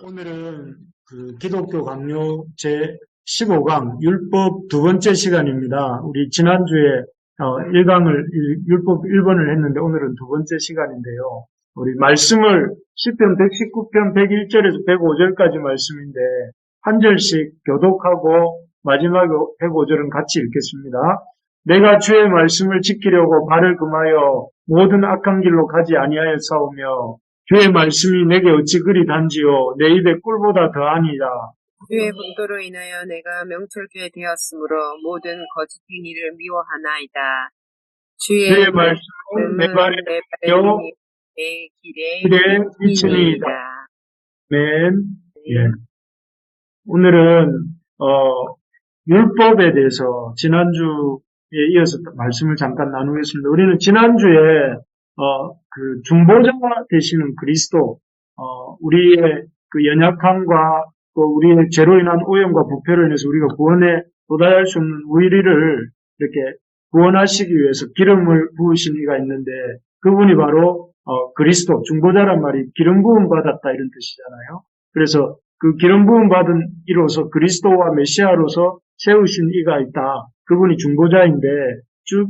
오늘은 그 기독교 강요 제 15강 율법 두 번째 시간입니다. 우리 지난주에 1강을 율법 1번을 했는데 오늘은 두 번째 시간인데요. 우리 말씀을 시편 119편 101절에서 105절까지 말씀인데 한 절씩 교독하고 마지막 105절은 같이 읽겠습니다. 내가 주의 말씀을 지키려고 발을 금하여 모든 악한 길로 가지 아니하였사오며 주의 말씀이 내게 어찌 그리 단지요 내 입에 꿀보다 더하니라. 주의 분도로 인하여 내가 명철교에 되었으므로 모든 거짓된 일을 미워하나이다. 주의 말씀은 내 발에 내 길에 비치니이다. 비치니이다. 아멘. 예. 오늘은 율법에 대해서 지난주에 이어서 말씀을 잠깐 나누겠습니다. 우리는 지난주에 그 중보자가 되시는 그리스도, 우리의 그 연약함과 또 우리의 죄로 인한 오염과 부패로 인해서 우리가 구원에 도달할 수 없는 우리를 이렇게 구원하시기 위해서 기름을 부으신 이가 있는데 그분이 바로 그리스도, 중보자란 말이 기름 부음 받았다 이런 뜻이잖아요. 그래서 그 기름 부음 받은 이로서 그리스도와 메시아로서 세우신 이가 있다. 그분이 중보자인데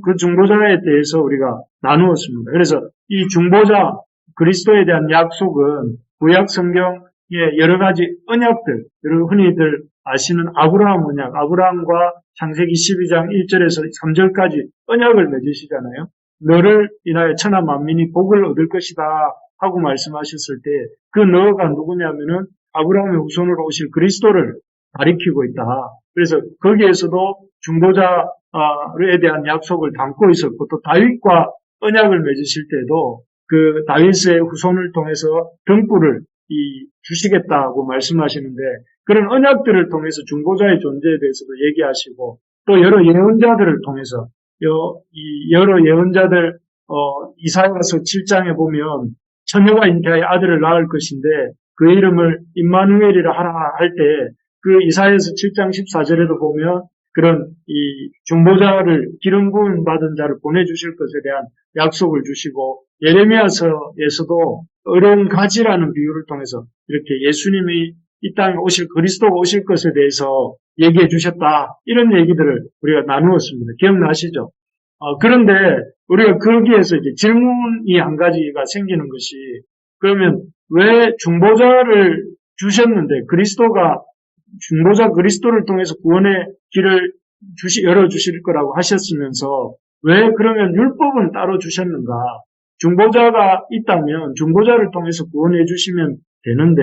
그 중보자에 대해서 우리가 나누었습니다. 그래서 이 중보자 그리스도에 대한 약속은 구약 성경의 여러 가지 언약들, 여러분 흔히들 아시는 아브라함 언약, 아브라함과 창세기 12장 1절에서 3절까지 언약을 맺으시잖아요. 너를 인하여 천하 만민이 복을 얻을 것이다 하고 말씀하셨을 때 그 너가 누구냐면은 아브라함의 후손으로 오실 그리스도를 가리키고 있다. 그래서 거기에서도 중보자에 대한 약속을 담고 있었고 또 다윗과 언약을 맺으실 때도 그 다윗의 후손을 통해서 등불을 주시겠다고 말씀하시는데 그런 언약들을 통해서 중보자의 존재에 대해서도 얘기하시고 또 여러 예언자들을 통해서 여러 예언자들 이사야서 7장에 보면 처녀가 잉태하여 아들을 낳을 것인데 그 이름을 임마누엘이라 하라 할 때 그 이사야서 7장 14절에도 보면 그런 이 중보자를 기름 부음 받은 자를 보내주실 것에 대한 약속을 주시고 예레미야서에서도 어려운 가지라는 비유를 통해서 이렇게 예수님이 이 땅에 오실 그리스도가 오실 것에 대해서 얘기해 주셨다. 이런 얘기들을 우리가 나누었습니다. 기억나시죠? 그런데 우리가 거기에서 이제 질문이 한 가지가 생기는 것이 그러면 왜 중보자를 주셨는데 중보자 그리스도를 통해서 구원의 길을 열어주실 거라고 하셨으면서 왜 그러면 율법은 따로 주셨는가? 중보자가 있다면 중보자를 통해서 구원해 주시면 되는데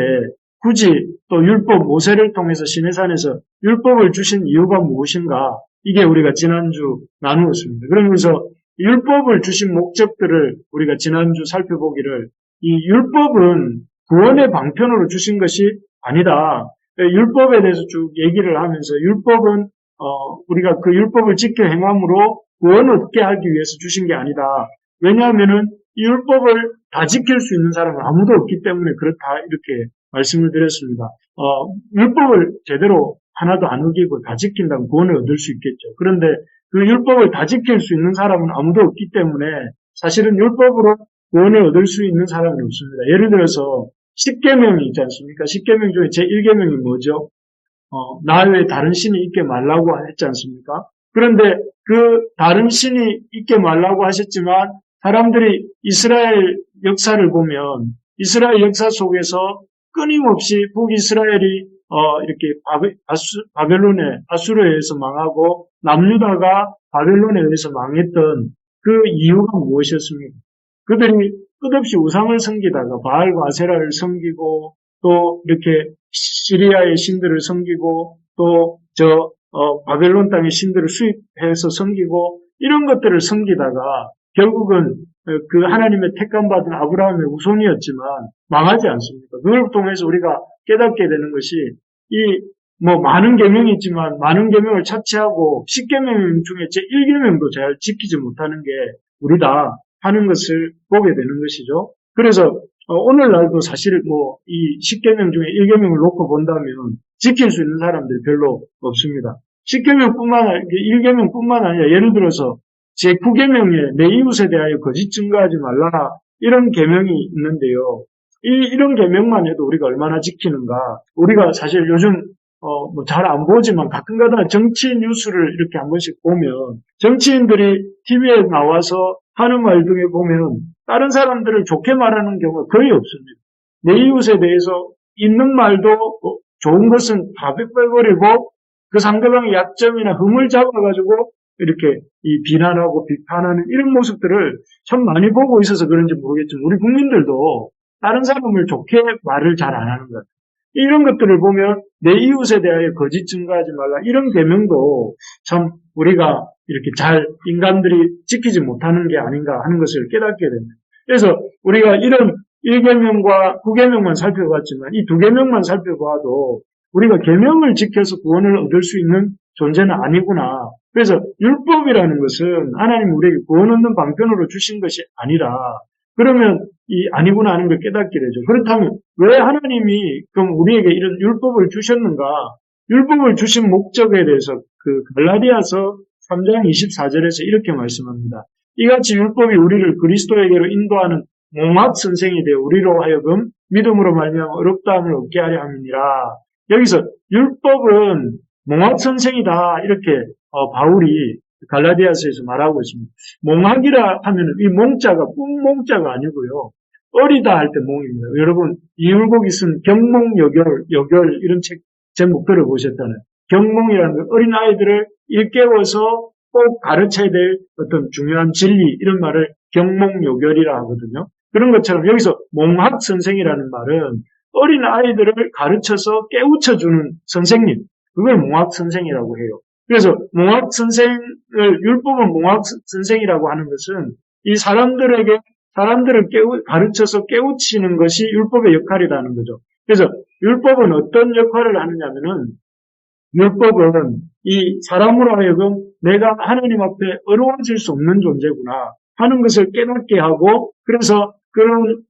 굳이 또 율법 모세를 통해서 시내산에서 율법을 주신 이유가 무엇인가? 이게 우리가 지난주 나누었습니다. 그러면서 율법을 주신 목적들을 우리가 지난주 살펴보기를 이 율법은 구원의 방편으로 주신 것이 아니다. 율법에 대해서 쭉 얘기를 하면서 율법은 우리가 그 율법을 지켜 행함으로 구원을 얻게 하기 위해서 주신 게 아니다. 왜냐하면은 이 율법을 다 지킬 수 있는 사람은 아무도 없기 때문에 그렇다 이렇게 말씀을 드렸습니다. 율법을 제대로 하나도 안 어기고 다 지킨다면 구원을 얻을 수 있겠죠. 그런데 그 율법을 다 지킬 수 있는 사람은 아무도 없기 때문에 사실은 율법으로 구원을 얻을 수 있는 사람은 없습니다. 예를 들어서 십계명이 있지 않습니까? 십계명 중에 제1계명이 뭐죠? 나 외에 다른 신이 있게 말라고 했지 않습니까? 그런데 그 다른 신이 있게 말라고 하셨지만 사람들이 이스라엘 역사를 보면 이스라엘 역사 속에서 끊임없이 북이스라엘이 이렇게 아수르에 의해서 망하고 남유다가 바벨론에 의해서 망했던 그 이유가 무엇이었습니까? 그들이 끝없이 우상을 섬기다가 바알과 아세라를 섬기고 또 이렇게 시리아의 신들을 섬기고 또 바벨론 땅의 신들을 수입해서 섬기고 이런 것들을 섬기다가 결국은 그 하나님의 택감받은 아브라함의 후손이었지만 망하지 않습니까? 그걸 통해서 우리가 깨닫게 되는 것이 많은 계명이 있지만 많은 계명을 차치하고 10계명 중에 제1계명도 잘 지키지 못하는 게 우리다 하는 것을 보게 되는 것이죠. 그래서 오늘날도 사실 이 10계명 중에 1계명을 놓고 본다면 지킬 수 있는 사람들이 별로 없습니다. 1계명뿐만 아니라 예를 들어서 제9계명에 내 이웃에 대하여 거짓 증거하지 말라 이런 계명이 있는데요. 이런 계명만 해도 우리가 얼마나 지키는가. 우리가 사실 요즘 뭐 잘 안 보지만 가끔가다 정치 뉴스를 이렇게 한 번씩 보면 정치인들이 TV에 나와서 하는 말 중에 보면 다른 사람들을 좋게 말하는 경우가 거의 없습니다. 내 이웃에 대해서 있는 말도 좋은 것은 다 빼버리고 그 상대방의 약점이나 흠을 잡아가지고 이렇게 이 비난하고 비판하는 이런 모습들을 참 많이 보고 있어서 그런지 모르겠지만 우리 국민들도 다른 사람을 좋게 말을 잘 안 하는 것 같아요. 이런 것들을 보면 내 이웃에 대하여 거짓 증거하지 말라 이런 계명도 참 우리가 이렇게 잘 인간들이 지키지 못하는 게 아닌가 하는 것을 깨닫게 됩니다. 그래서 우리가 이런 1계명과 9계명만 살펴봤지만 이 2계명만 살펴봐도 우리가 계명을 지켜서 구원을 얻을 수 있는 존재는 아니구나. 그래서 율법이라는 것은 하나님 우리에게 구원 얻는 방편으로 주신 것이 아니라 그러면 이 아니구나 하는 걸 깨닫게 되죠. 그렇다면 왜 하나님이 그럼 우리에게 이런 율법을 주셨는가? 율법을 주신 목적에 대해서 그 갈라디아서 3장 24절에서 이렇게 말씀합니다. 이같이 율법이 우리를 그리스도에게로 인도하는 몽학 선생이 되어 우리로 하여금 믿음으로 말미암아 어렵다함을 얻게 하려 함이니라. 여기서 율법은 몽학 선생이다 이렇게 바울이 갈라디아서에서 말하고 있습니다. 몽학이라 하면 이 몽자가 뿡몽자가 아니고요. 어리다 할 때 몽입니다. 여러분 이율곡이 쓴 경몽여결 이런 책 제목 들어보셨잖아요. 경몽이라는 건 어린 아이들을 일깨워서 꼭 가르쳐야 될 어떤 중요한 진리 이런 말을 경몽요결이라 하거든요. 그런 것처럼 여기서 몽학 선생이라는 말은 어린 아이들을 가르쳐서 깨우쳐주는 선생님, 그걸 몽학 선생이라고 해요. 그래서 몽학 선생을 율법은 몽학 선생이라고 하는 것은 이 사람들을 가르쳐서 깨우치는 것이 율법의 역할이라는 거죠. 그래서 율법은 어떤 역할을 하느냐면은 율법은 이 사람으로 하여금 내가 하나님 앞에 어려워질 수 없는 존재구나 하는 것을 깨닫게 하고 그래서 그런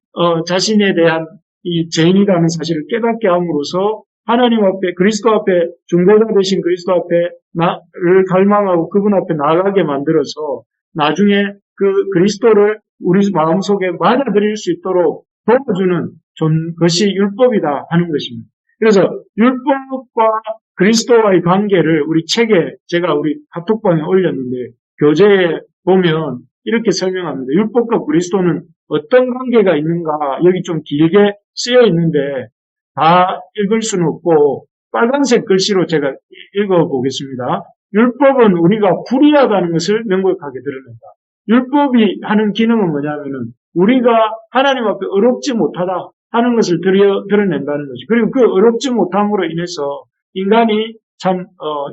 자신에 대한 이 죄인이라는 사실을 깨닫게 함으로써 하나님 앞에 그리스도 앞에 중보자 되신 그리스도 앞에 나를 갈망하고 그분 앞에 나아가게 만들어서 나중에 그 그리스도를 우리 마음속에 맞아들일 수 있도록 도와주는 것이 율법이다 하는 것입니다. 그래서 율법과 그리스도와의 관계를 우리 책에 제가 우리 카톡방에 올렸는데 교재에 보면 이렇게 설명합니다. 율법과 그리스도는 어떤 관계가 있는가 여기 좀 길게 쓰여 있는데 다 읽을 수는 없고 빨간색 글씨로 제가 읽어보겠습니다. 율법은 우리가 불의하다는 것을 명백하게 드러낸다. 율법이 하는 기능은 뭐냐면은 우리가 하나님 앞에 어렵지 못하다 하는 것을 드러낸다는 것이. 그리고 그 어렵지 못함으로 인해서 인간이 참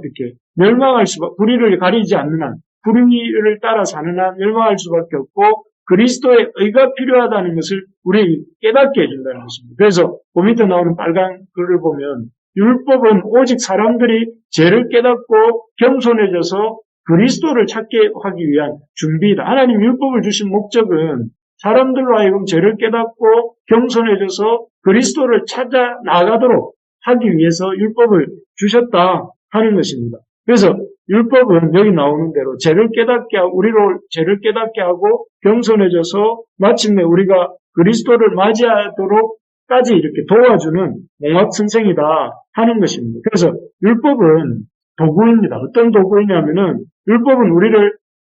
이렇게 멸망할 수밖에 불의를 가리지 않는 한 불의를 따라 사는 한 멸망할 수밖에 없고 그리스도의 의가 필요하다는 것을 우리에게 깨닫게 해준다는 것입니다. 그래서 그 밑에 나오는 빨간 글을 보면 율법은 오직 사람들이 죄를 깨닫고 겸손해져서 그리스도를 찾게 하기 위한 준비이다. 하나님 율법을 주신 목적은 사람들로 하여금 죄를 깨닫고 겸손해져서 그리스도를 찾아 나가도록 하기 위해서 율법을 주셨다 하는 것입니다. 그래서 율법은 여기 나오는 대로 죄를 깨닫게 하고 우리로 죄를 깨닫게 하고 겸손해져서 마침내 우리가 그리스도를 맞이하도록까지 이렇게 도와주는 몽학 선생이다 하는 것입니다. 그래서 율법은 도구입니다. 어떤 도구이냐면은 율법은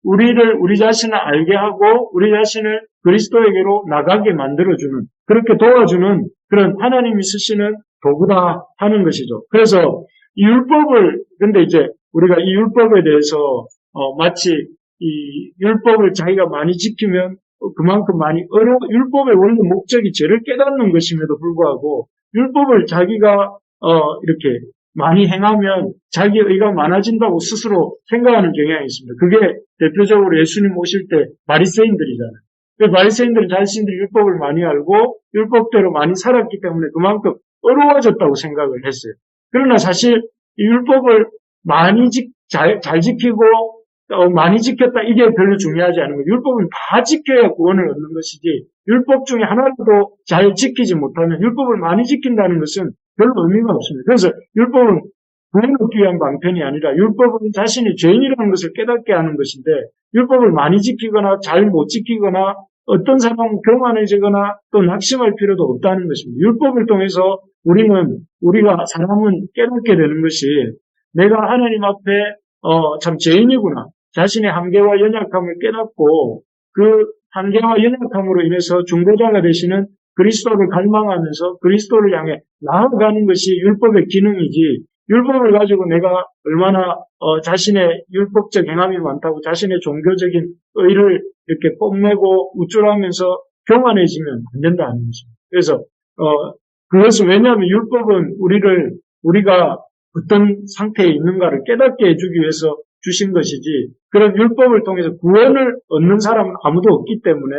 우리 자신을 알게 하고 우리 자신을 그리스도에게로 나가게 만들어주는 그렇게 도와주는 그런 하나님이 쓰시는 도구다 하는 것이죠. 그래서 이 율법을 근데 이제 우리가 이 율법에 대해서 마치 이 율법을 자기가 많이 지키면 그만큼 많이 율법의 원래 목적이 죄를 깨닫는 것임에도 불구하고 율법을 자기가 이렇게 많이 행하면 자기 의가 많아진다고 스스로 생각하는 경향이 있습니다. 그게 대표적으로 예수님 오실 때 바리새인들이잖아요. 그 바리새인들은 자신들이 율법을 많이 알고 율법대로 많이 살았기 때문에 그만큼 어려워졌다고 생각을 했어요. 그러나 사실 이 율법을 잘 지키고 많이 지켰다 이게 별로 중요하지 않은 거예요. 율법은 다 지켜야 구원을 얻는 것이지 율법 중에 하나라도 잘 지키지 못하면 율법을 많이 지킨다는 것은 별로 의미가 없습니다. 그래서 율법은 구원을 얻기 위한 방편이 아니라 율법은 자신이 죄인이라는 것을 깨닫게 하는 것인데 율법을 많이 지키거나 잘 못 지키거나 어떤 사람은 교만해지거나 또 낙심할 필요도 없다는 것입니다. 율법을 통해서 우리가 사람은 깨닫게 되는 것이 내가 하나님 앞에 참 죄인이구나. 자신의 한계와 연약함을 깨닫고 그 한계와 연약함으로 인해서 중보자가 되시는 그리스도를 갈망하면서 그리스도를 향해 나아가는 것이 율법의 기능이지, 율법을 가지고 내가 얼마나 자신의 율법적 행함이 많다고 자신의 종교적인 의를 이렇게 뽐내고 우쭐하면서 교만해지면 안 된다는 것입니다. 그래서 그것은 왜냐하면 율법은 우리가 어떤 상태에 있는가를 깨닫게 해주기 위해서 주신 것이지, 그런 율법을 통해서 구원을 얻는 사람은 아무도 없기 때문에,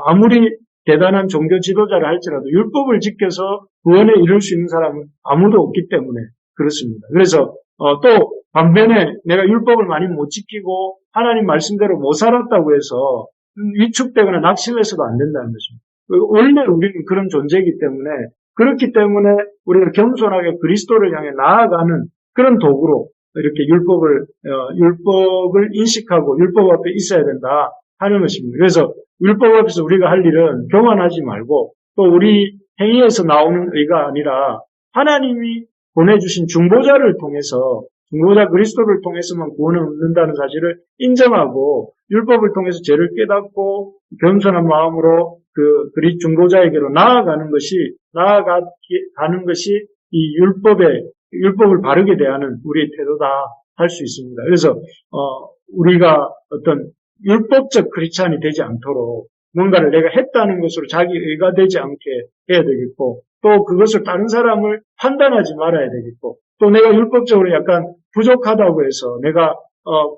아무리 대단한 종교 지도자를 할지라도 율법을 지켜서 구원에 이룰 수 있는 사람은 아무도 없기 때문에 그렇습니다. 그래서 또 반면에 내가 율법을 많이 못 지키고 하나님 말씀대로 못 살았다고 해서 위축되거나 낙심해서도 안 된다는 것입니다. 원래 우리는 그런 존재이기 때문에, 그렇기 때문에 우리가 겸손하게 그리스도를 향해 나아가는 그런 도구로 이렇게 율법을 인식하고 율법 앞에 있어야 된다 하는 것입니다. 그래서 율법 앞에서 우리가 할 일은 교만하지 말고, 또 우리 행위에서 나오는 의가 아니라 하나님이 보내주신 중보자를 통해서, 중보자 그리스도를 통해서만 구원을 얻는다는 사실을 인정하고 율법을 통해서 죄를 깨닫고 겸손한 마음으로 그 중보자에게로 나아가는 것이 이 율법을 바르게 대하는 우리의 태도다 할 수 있습니다. 그래서 우리가 어떤 율법적 크리스찬이 되지 않도록 뭔가를 내가 했다는 것으로 자기 의가 되지 않게 해야 되겠고, 또 그것을 다른 사람을 판단하지 말아야 되겠고, 또 내가 율법적으로 약간 부족하다고 해서 내가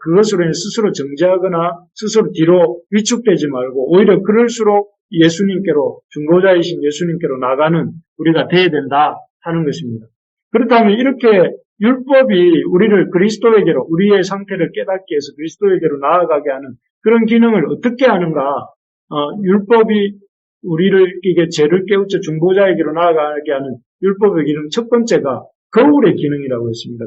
그것으로 인해 스스로 정죄하거나 스스로 뒤로 위축되지 말고, 오히려 그럴수록 예수님께로, 중보자이신 예수님께로 나가는 우리가 돼야 된다 하는 것입니다. 그렇다면 이렇게 율법이 우리를 그리스도에게로, 우리의 상태를 깨닫게 해서 그리스도에게로 나아가게 하는 그런 기능을 어떻게 하는가? 율법이 우리를 이게 죄를 깨우쳐 중보자에게로 나아가게 하는 율법의 기능 첫 번째가 거울의 기능이라고 했습니다.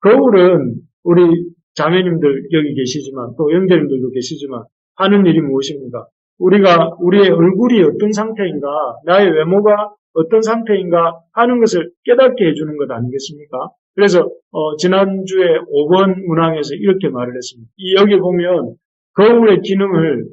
거울은 우리 자매님들 여기 계시지만 또 형제님들도 계시지만 하는 일이 무엇입니까? 우리의 얼굴이 어떤 상태인가, 나의 외모가 어떤 상태인가 하는 것을 깨닫게 해주는 것 아니겠습니까? 그래서 지난주에 5번 문항에서 이렇게 말을 했습니다. 여기 보면 거울의 기능을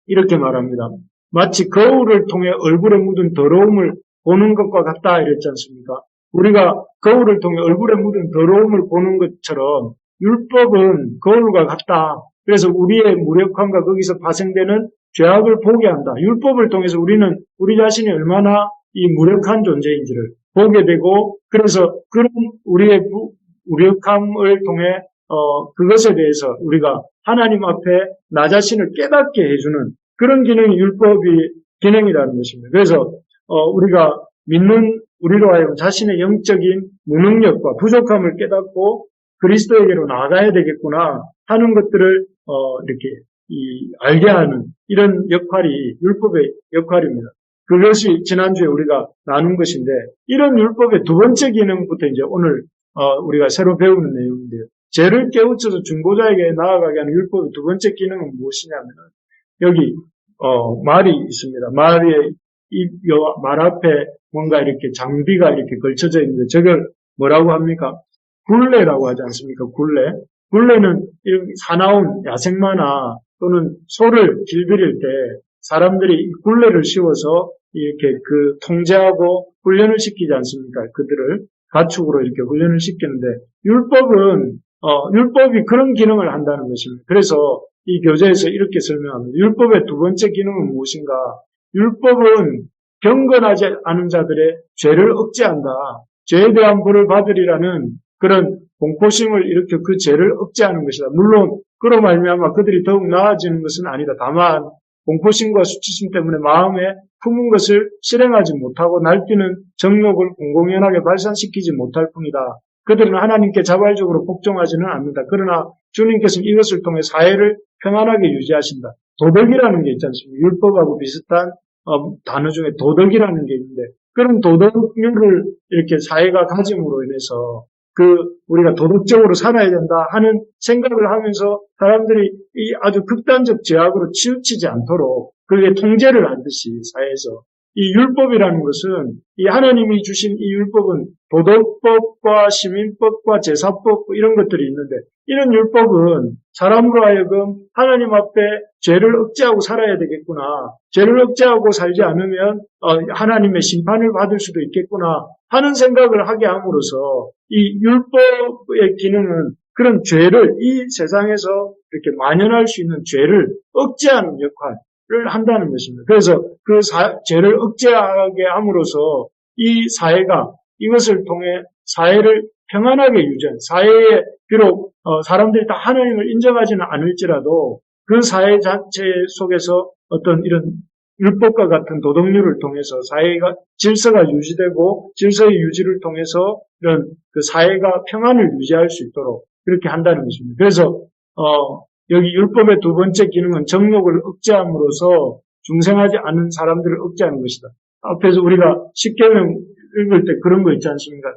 이렇게 말합니다. 마치 거울을 통해 얼굴에 묻은 더러움을 보는 것과 같다 이랬지 않습니까? 우리가 거울을 통해 얼굴에 묻은 더러움을 보는 것처럼 율법은 거울과 같다. 그래서 우리의 무력함과 거기서 파생되는 죄악을 보게 한다. 율법을 통해서 우리는 우리 자신이 얼마나 이 무력한 존재인지를 보게 되고, 그래서 그런 우리의 무력함을 통해 그것에 대해서 우리가 하나님 앞에 나 자신을 깨닫게 해주는 그런 기능이 율법의 기능이라는 것입니다. 그래서 우리가 믿는 우리로 하여금 자신의 영적인 무능력과 부족함을 깨닫고 그리스도에게로 나아가야 되겠구나 하는 것들을 이렇게 알게 하는 이런 역할이 율법의 역할입니다. 그것이 지난주에 우리가 나눈 것인데, 이런 율법의 두 번째 기능부터 이제 오늘 우리가 새로 배우는 내용인데요. 죄를 깨우쳐서 중보자에게 나아가게 하는 율법의 두 번째 기능은 무엇이냐면, 여기 말이 있습니다. 말 앞에 뭔가 이렇게 장비가 이렇게 걸쳐져 있는데, 저걸 뭐라고 합니까? 굴레라고 하지 않습니까? 굴레는 이런 사나운 야생마나 또는 소를 길들일 때 사람들이 굴레를 씌워서 이렇게 통제하고 훈련을 시키지 않습니까? 그들을 가축으로 이렇게 훈련을 시키는데, 율법이 그런 기능을 한다는 것입니다. 그래서 이 교재에서 이렇게 설명합니다. 율법의 두 번째 기능은 무엇인가? 율법은 경건하지 않은 자들의 죄를 억제한다. 죄에 대한 벌을 받으리라는 그런 공포심을 일으켜 그 죄를 억제하는 것이다. 물론 그로 말미암아 그들이 더욱 나아지는 것은 아니다. 다만 공포심과 수치심 때문에 마음에 품은 것을 실행하지 못하고 날뛰는 정욕을 공공연하게 발산시키지 못할 뿐이다. 그들은 하나님께 자발적으로 복종하지는 않는다. 그러나 주님께서는 이것을 통해 사회를 평안하게 유지하신다. 도덕이라는 게 있지 않습니까? 율법하고 비슷한 단어 중에 도덕이라는 게 있는데, 그런 도덕률을 이렇게 사회가 가짐으로 인해서 우리가 도덕적으로 살아야 된다 하는 생각을 하면서 사람들이 이 아주 극단적 죄악으로 치우치지 않도록 그게 통제를 하듯이 사회에서 이 율법이라는 것은 이 하나님이 주신 이 율법은 도덕법과 시민법과 제사법 이런 것들이 있는데 이런 율법은 사람으로 하여금 하나님 앞에 죄를 억제하고 살아야 되겠구나. 죄를 억제하고 살지 않으면 하나님의 심판을 받을 수도 있겠구나 하는 생각을 하게 함으로써 이 율법의 기능은 그런 죄를 이 세상에서 이렇게 만연할 수 있는 죄를 억제하는 역할을 한다는 것입니다. 그래서 그 죄를 억제하게 함으로써 이 사회가 이것을 통해 사회를 평안하게 유지한 사회에 비록 사람들이 다 하나님을 인정하지는 않을지라도 그 사회 자체 속에서 어떤 이런 율법과 같은 도덕률을 통해서 사회가 질서가 유지되고 질서의 유지를 통해서 이런 그 사회가 평안을 유지할 수 있도록 그렇게 한다는 것입니다. 그래서 여기 율법의 두 번째 기능은 정욕을 억제함으로써 중생하지 않은 사람들을 억제하는 것이다. 앞에서 우리가 십계명 읽을 때 그런 거 있지 않습니까?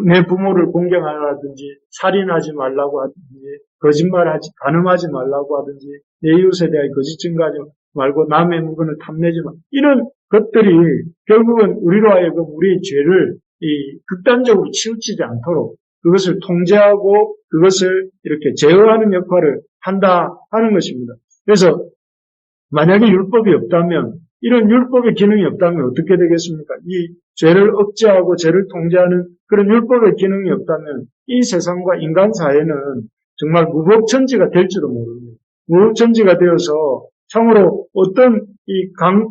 내 부모를 공경하라든지 살인하지 말라고 하든지 간음하지 말라고 하든지 내 이웃에 대하여 거짓 증거하지 말고 남의 물건을 탐내지 마. 이런 것들이 결국은 우리로 하여금 우리의 죄를 극단적으로 치우치지 않도록 그것을 통제하고 그것을 이렇게 제어하는 역할을 한다 하는 것입니다. 그래서 만약에 율법이 없다면 이런 율법의 기능이 없다면 어떻게 되겠습니까? 이 죄를 억제하고 죄를 통제하는 그런 율법의 기능이 없다면 이 세상과 인간 사회는 정말 무법천지가 될지도 모릅니다. 무법천지가 되어서 참으로 어떤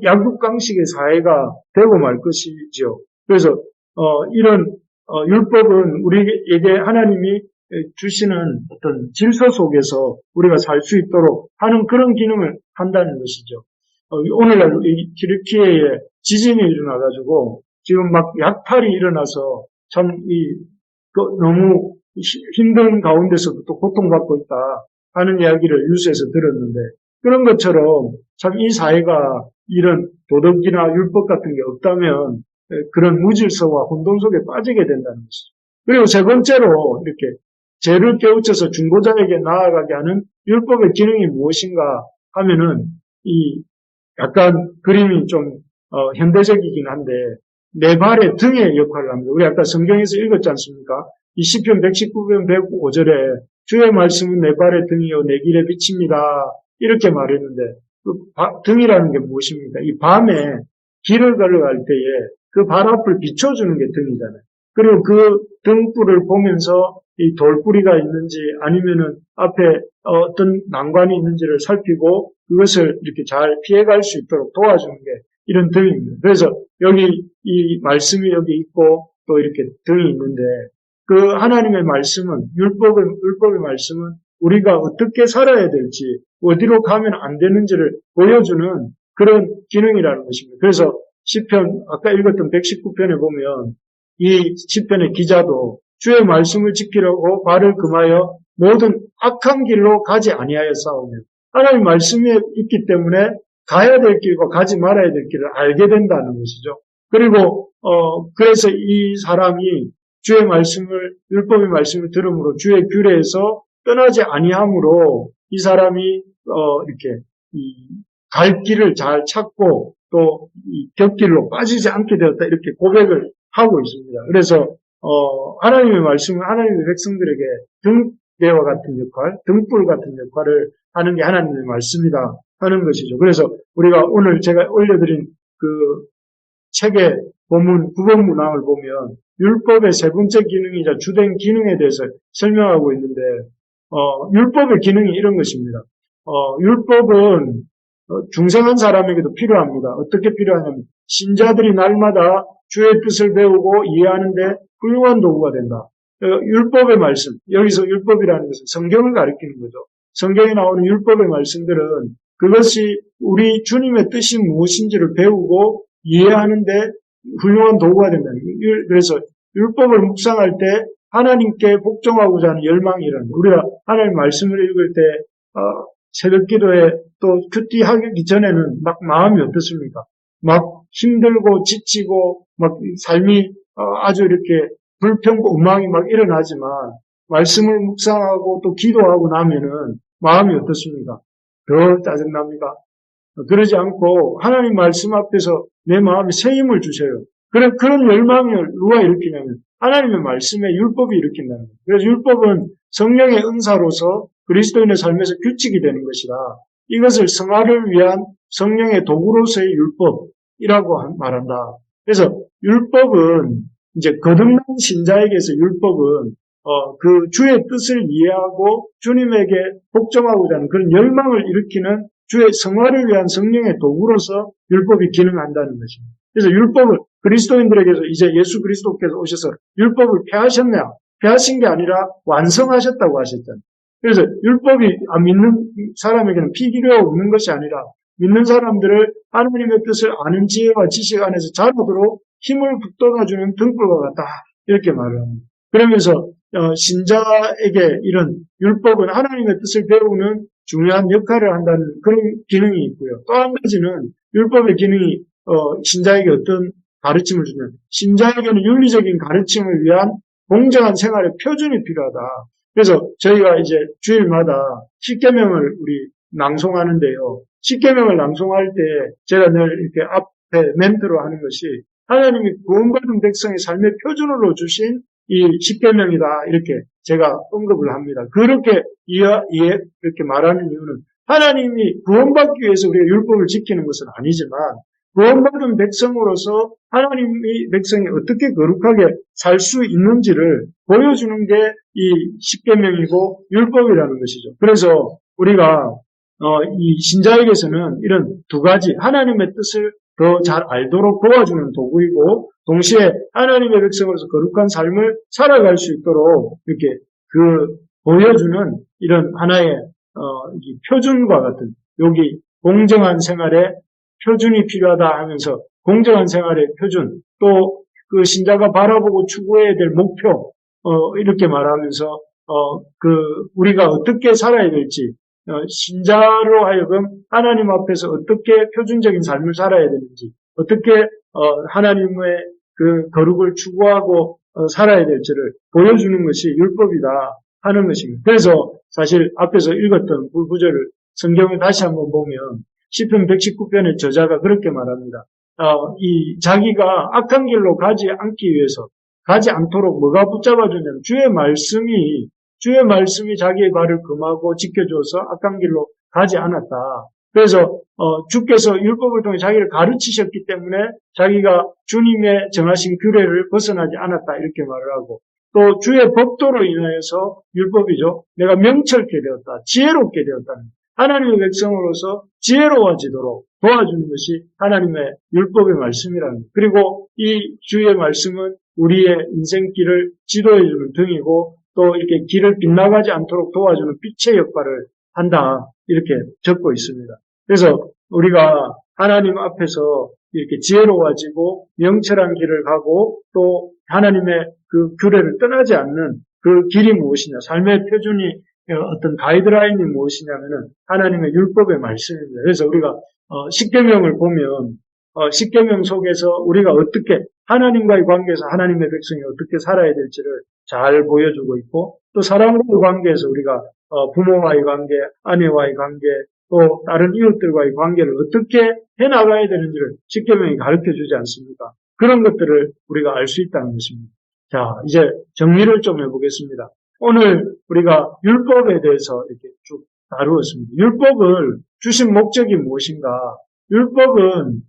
약육강식의 사회가 되고 말 것이지요. 그래서 이런 율법은 우리에게 하나님이 주시는 어떤 질서 속에서 우리가 살 수 있도록 하는 그런 기능을 한다는 것이죠. 오늘날 이 튀르키예에 지진이 일어나가지고 지금 막 약탈이 일어나서 참 너무 힘든 가운데서도 또 고통받고 있다 하는 이야기를 뉴스에서 들었는데 그런 것처럼 참 이 사회가 이런 도덕이나 율법 같은 게 없다면 그런 무질서와 혼돈 속에 빠지게 된다는 것이죠. 그리고 세 번째로 이렇게 죄를 깨우쳐서 중보자에게 나아가게 하는 율법의 기능이 무엇인가 하면은 약간 그림이 좀 현대적이긴 한데 내 발의 등의 역할을 합니다. 우리 아까 성경에서 읽었지 않습니까? 이 시편 119편 105절에 주의 말씀은 내 발의 등이요 내 길의 빛입니다. 이렇게 말했는데 그 등이라는 게 무엇입니까? 이 밤에 길을 걸어갈 때에 그 발 앞을 비춰주는 게 등이잖아요. 그리고 그 등불을 보면서 이 돌뿌리가 있는지 아니면은 앞에 어떤 난관이 있는지를 살피고 그것을 이렇게 잘 피해갈 수 있도록 도와주는 게 이런 등입니다. 그래서 여기 이 말씀이 여기 있고 또 이렇게 등이 있는데 그 하나님의 말씀은 율법의 말씀은 우리가 어떻게 살아야 될지 어디로 가면 안 되는지를 보여주는 그런 기능이라는 것입니다. 그래서 시편 아까 읽었던 119편에 보면 이 시편의 기자도 주의 말씀을 지키려고 발을 금하여 모든 악한 길로 가지 아니하여 싸우며 하나님 말씀이 있기 때문에 가야 될 길과 가지 말아야 될 길을 알게 된다는 것이죠. 그리고 그래서 이 사람이 주의 말씀을 율법의 말씀을 들음으로 주의 규례에서 떠나지 아니함으로 이 사람이 이렇게 갈 길을 잘 찾고 또 곁길로 빠지지 않게 되었다 이렇게 고백을 하고 있습니다. 그래서 하나님의 말씀은 하나님의 백성들에게 등대와 같은 역할, 등불 같은 역할을 하는 게 하나님의 말씀이다 하는 것이죠. 그래서 우리가 오늘 제가 올려드린 그 책의 본문 9번 문항을 보면 율법의 세 번째 기능이자 주된 기능에 대해서 설명하고 있는데 율법의 기능이 이런 것입니다. 율법은 중생한 사람에게도 필요합니다. 어떻게 필요하냐면 신자들이 날마다 주의 뜻을 배우고 이해하는데 훌륭한 도구가 된다. 율법의 말씀, 여기서 율법이라는 것은 성경을 가리키는 거죠. 성경에 나오는 율법의 말씀들은 그것이 우리 주님의 뜻이 무엇인지를 배우고 이해하는데 훌륭한 도구가 된다는 거예요. 그래서 율법을 묵상할 때 하나님께 복종하고자 하는 열망이라는 거예요. 우리가 하나님 말씀을 읽을 때 새벽 기도에 또 큐티하기 전에는 막 마음이 어떻습니까? 막 힘들고 지치고 막 삶이 아주 이렇게 불평고 엉망이 막 일어나지만 말씀을 묵상하고 또 기도하고 나면은 마음이 어떻습니까? 더 짜증납니다. 그러지 않고 하나님 말씀 앞에서 내 마음에 새 힘을 주셔요. 그런 열망을 누가 일으키냐면 하나님의 말씀에 율법이 일으킨다는 거예요. 그래서 율법은 성령의 은사로서 그리스도인의 삶에서 규칙이 되는 것이라 이것을 성화를 위한 성령의 도구로서의 율법이라고 말한다. 그래서 율법은 이제 거듭난 신자에게서 율법은 그 주의 뜻을 이해하고 주님에게 복종하고자 하는 그런 열망을 일으키는 주의 성화를 위한 성령의 도구로서 율법이 기능한다는 것입니다. 그래서 율법을 그리스도인들에게서 이제 예수 그리스도께서 오셔서 율법을 폐하셨냐? 폐하신 게 아니라 완성하셨다고 하셨잖아요. 그래서 율법이 믿는 사람에게는 필요 없는 것이 아니라 믿는 사람들을 하나님의 뜻을 아는 지혜와 지식 안에서 자라도록 힘을 북돋아주는 등불과 같다. 이렇게 말을 합니다. 그러면서 신자에게 이런 율법은 하나님의 뜻을 배우는 중요한 역할을 한다는 그런 기능이 있고요. 또 한 가지는 율법의 기능이 신자에게 어떤 가르침을 주면 신자에게는 윤리적인 가르침을 위한 공정한 생활의 표준이 필요하다. 그래서 저희가 이제 주일마다 십계명을 우리 낭송하는데요. 십계명을 낭송할 때 제가 늘 이렇게 앞에 멘트로 하는 것이 하나님이 구원받은 백성의 삶의 표준으로 주신 이 십계명이다 이렇게 제가 언급을 합니다. 그렇게 이렇게 말하는 이유는 하나님이 구원받기 위해서 우리가 율법을 지키는 것은 아니지만 구원받은 백성으로서 하나님이 백성이 어떻게 거룩하게 살 수 있는지를 보여주는 게 이 십계명이고 율법이라는 것이죠. 그래서 우리가 이 신자에게서는 이런 두 가지 하나님의 뜻을 더 잘 알도록 도와주는 도구이고 동시에 하나님의 백성으로서 거룩한 삶을 살아갈 수 있도록 이렇게 보여주는 이런 하나의 이 표준과 같은 여기 공정한 생활의 표준이 필요하다 하면서 공정한 생활의 표준 또 그 신자가 바라보고 추구해야 될 목표 이렇게 말하면서 우리가 어떻게 살아야 될지 신자로 하여금 하나님 앞에서 어떻게 표준적인 삶을 살아야 되는지 어떻게 하나님의 그 거룩을 추구하고 살아야 될지를 보여주는 것이 율법이다 하는 것입니다. 그래서 사실 앞에서 읽었던 그 구절을 성경을 다시 한번 보면 시편 119편의 저자가 그렇게 말합니다. 이 자기가 악한 길로 가지 않기 위해서 가지 않도록 뭐가 붙잡아주냐면 주의 말씀이 자기의 발을 금하고 지켜줘서 악한 길로 가지 않았다. 그래서 주께서 율법을 통해 자기를 가르치셨기 때문에 자기가 주님의 정하신 규례를 벗어나지 않았다 이렇게 말을 하고 또 주의 법도로 인하여서 율법이죠. 내가 명철케 되었다. 지혜롭게 되었다는 하나님의 백성으로서 지혜로워지도록 도와주는 것이 하나님의 율법의 말씀이라는 거예요. 그리고 이 주의 말씀은 우리의 인생길을 지도해주는 등이고 또 이렇게 길을 빗나가지 않도록 도와주는 빛의 역할을 한다. 이렇게 적고 있습니다. 그래서 우리가 하나님 앞에서 이렇게 지혜로워지고 명철한 길을 가고 또 하나님의 그 규례를 떠나지 않는 그 길이 무엇이냐, 삶의 표준이 어떤 가이드라인이 무엇이냐면은 하나님의 율법의 말씀입니다. 그래서 우리가 십계명을 보면 십계명 속에서 우리가 어떻게 하나님과의 관계에서 하나님의 백성이 어떻게 살아야 될지를 잘 보여주고 있고 또 사람과의 관계에서 우리가 부모와의 관계, 아내와의 관계, 또 다른 이웃들과의 관계를 어떻게 해나가야 되는지를 십계명이 가르쳐주지 않습니까? 그런 것들을 우리가 알 수 있다는 것입니다. 자, 이제 정리를 좀 해보겠습니다. 오늘 우리가 율법에 대해서 이렇게 쭉 다루었습니다. 율법을 주신 목적이 무엇인가? 율법은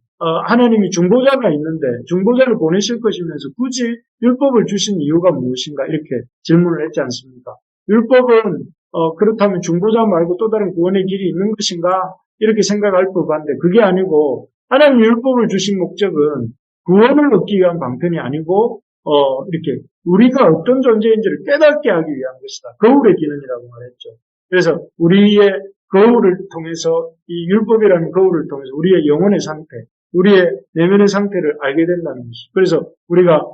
하나님이 중보자가 있는데 중보자를 보내실 것이면서 굳이 율법을 주신 이유가 무엇인가? 이렇게 질문을 했지 않습니까? 율법은 그렇다면 중보자 말고 또 다른 구원의 길이 있는 것인가? 이렇게 생각할 법한데 그게 아니고 하나님 율법을 주신 목적은 구원을 얻기 위한 방편이 아니고 이렇게 우리가 어떤 존재인지를 깨닫게 하기 위한 것이다. 거울의 기능이라고 말했죠. 그래서 우리의 거울을 통해서 이 율법이라는 거울을 통해서 우리의 영혼의 상태, 우리의 내면의 상태를 알게 된다는 것이죠. 그래서 우리가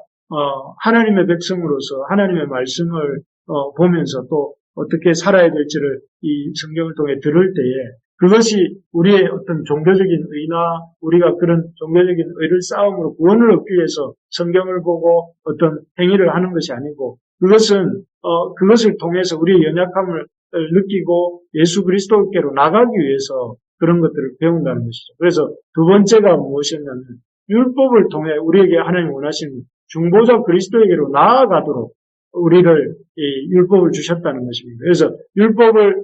하나님의 백성으로서 하나님의 말씀을 보면서 또 어떻게 살아야 될지를 이 성경을 통해 들을 때에 그것이 우리의 어떤 종교적인 의나 우리가 그런 종교적인 의를 싸움으로 구원을 얻기 위해서 성경을 보고 어떤 행위를 하는 것이 아니고 그것을 통해서 우리의 연약함을 느끼고 예수 그리스도께로 나가기 위해서 그런 것들을 배운다는 것이죠. 그래서 두 번째가 무엇이었냐면 율법을 통해 우리에게 하나님 원하시는 중보자 그리스도에게로 나아가도록 우리를 이 율법을 주셨다는 것입니다. 그래서 율법을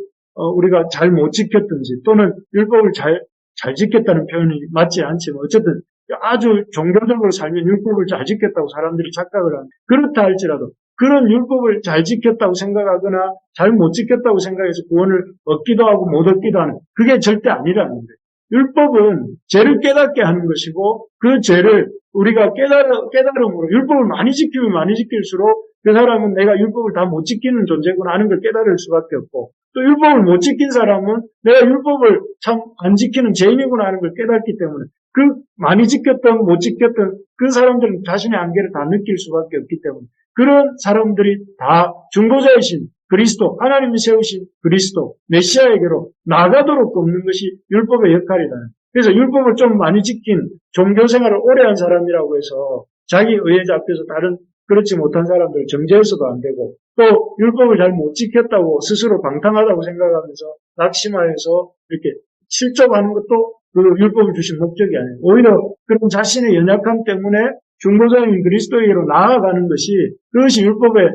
우리가 잘 못 지켰든지 또는 율법을 잘 지켰다는 표현이 맞지 않지만 어쨌든 아주 종교적으로 살면 율법을 잘 지켰다고 사람들이 착각을 합니다. 그렇다 할지라도 그런 율법을 잘 지켰다고 생각하거나 잘 못 지켰다고 생각해서 구원을 얻기도 하고 못 얻기도 하는 그게 절대 아니라는 거예요. 율법은 죄를 깨닫게 하는 것이고 그 죄를 우리가 깨달음으로 율법을 많이 지키면 많이 지킬수록 그 사람은 내가 율법을 다 못 지키는 존재구나 하는 걸 깨달을 수밖에 없고 또 율법을 못 지킨 사람은 내가 율법을 참 안 지키는 죄인이구나 하는 걸 깨닫기 때문에 그 많이 지켰던 못 지켰던 그 사람들은 자신의 한계를 다 느낄 수밖에 없기 때문에 그런 사람들이 다 중보자이신 그리스도, 하나님이 세우신 그리스도, 메시아에게로 나가도록 돕는 것이 율법의 역할이다. 그래서 율법을 좀 많이 지킨 종교생활을 오래 한 사람이라고 해서 자기 의에 잡혀서 다른 그렇지 못한 사람들을 정죄해서도 안 되고 또 율법을 잘 못 지켰다고 스스로 방탕하다고 생각하면서 낙심하여서 이렇게 실족하는 것도 그 율법을 주신 목적이 아니에요. 오히려 그런 자신의 연약함 때문에 중보자인 그리스도에게로 나아가는 것이 그것이 율법의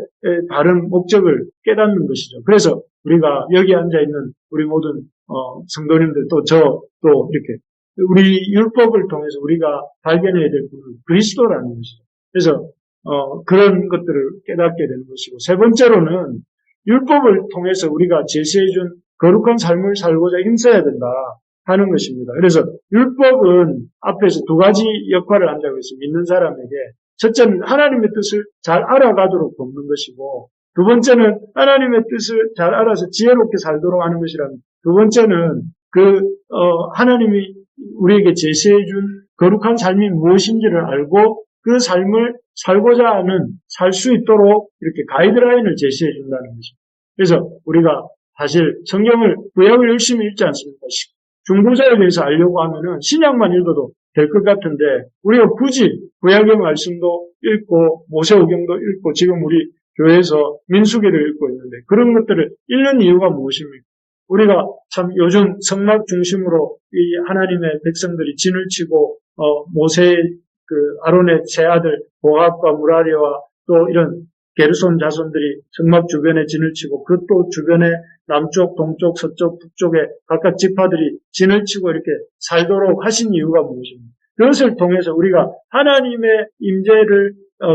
다른 목적을 깨닫는 것이죠. 그래서 우리가 여기 앉아있는 우리 모든 성도님들 또 이렇게 우리 율법을 통해서 우리가 발견해야 될 분은 그리스도라는 것이죠. 그래서 그런 것들을 깨닫게 되는 것이고 세 번째로는 율법을 통해서 우리가 제시해준 거룩한 삶을 살고자 힘써야 된다 하는 것입니다. 그래서 율법은 앞에서 두 가지 역할을 한다고 해서 믿는 사람에게 첫째는 하나님의 뜻을 잘 알아가도록 돕는 것이고 두 번째는 하나님의 뜻을 잘 알아서 지혜롭게 살도록 하는 것이라면 두 번째는 하나님이 우리에게 제시해준 거룩한 삶이 무엇인지를 알고 그 삶을 살고자 하는 살 수 있도록 이렇게 가이드라인을 제시해 준다는 것입니다. 그래서 우리가 사실 성경을 구약을 열심히 읽지 않습니까? 중보자에 대해서 알려고 하면은 신약만 읽어도 될 것 같은데 우리가 굳이 구약의 말씀도 읽고 모세오경도 읽고 지금 우리 교회에서 민수기를 읽고 있는데 그런 것들을 읽는 이유가 무엇입니까? 우리가 참 요즘 성막 중심으로 이 하나님의 백성들이 진을 치고 모세의 아론의 세 아들 보압과 무라리와 또 이런 게르손 자손들이 성막 주변에 진을 치고 그 또 주변에 남쪽, 동쪽, 서쪽, 북쪽에 각각 지파들이 진을 치고 이렇게 살도록 하신 이유가 무엇입니까? 그것을 통해서 우리가 하나님의 임재를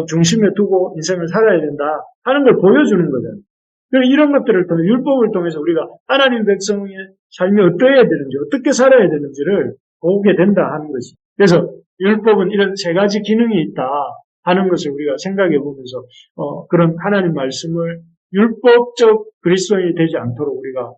중심에 두고 인생을 살아야 된다 하는 걸 보여주는 거잖아요. 이런 것들을 통해 율법을 통해서 우리가 하나님 백성의 삶이 어떠해야 되는지 어떻게 살아야 되는지를 보게 된다 하는 것이. 그래서 율법은 이런 세 가지 기능이 있다 하는 것을 우리가 생각해 보면서 그런 하나님 말씀을 율법적 그리스도인이 되지 않도록 우리가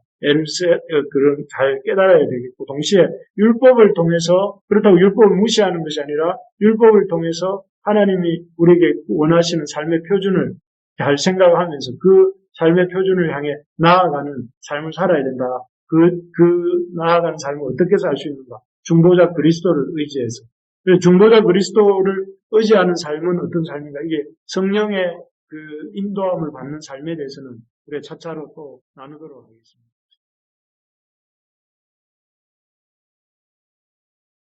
그런 잘 깨달아야 되겠고 동시에 율법을 통해서 그렇다고 율법을 무시하는 것이 아니라 율법을 통해서 하나님이 우리에게 원하시는 삶의 표준을 잘 생각하면서 그 삶의 표준을 향해 나아가는 삶을 살아야 된다. 나아가는 삶을 어떻게 살 수 있는가? 중보자 그리스도를 의지해서. 중보자 그리스도를 의지하는 삶은 어떤 삶인가? 이게 성령의 그 인도함을 받는 삶에 대해서는 우리가 차차로 또 나누도록 하겠습니다.